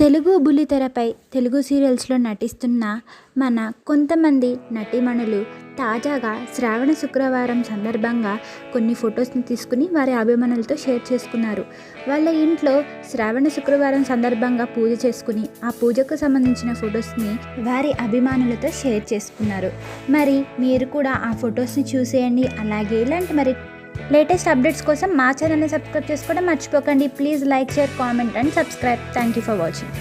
తెలుగు బుల్లితెరపై తెలుగు సీరియల్స్లో నటిస్తున్న మన కొంతమంది నటీమణులు తాజాగా శ్రావణ శుక్రవారం సందర్భంగా కొన్ని ఫొటోస్ని తీసుకుని వారి అభిమానులతో షేర్ చేసుకున్నారు. వాళ్ళ ఇంట్లో శ్రావణ శుక్రవారం సందర్భంగా పూజ చేసుకుని ఆ పూజకు సంబంధించిన ఫొటోస్ని వారి అభిమానులతో షేర్ చేసుకున్నారు. మరి మీరు కూడా ఆ ఫొటోస్ని చూసేయండి. అలాగే ఇలాంటి మరి లేటెస్ట్ అప్డేట్స్ కోసం మా ఛానల్ని సబ్స్క్రైబ్ చేసుకోవడం మర్చిపోకండి. Please like, share, comment and subscribe. Thank you for watching.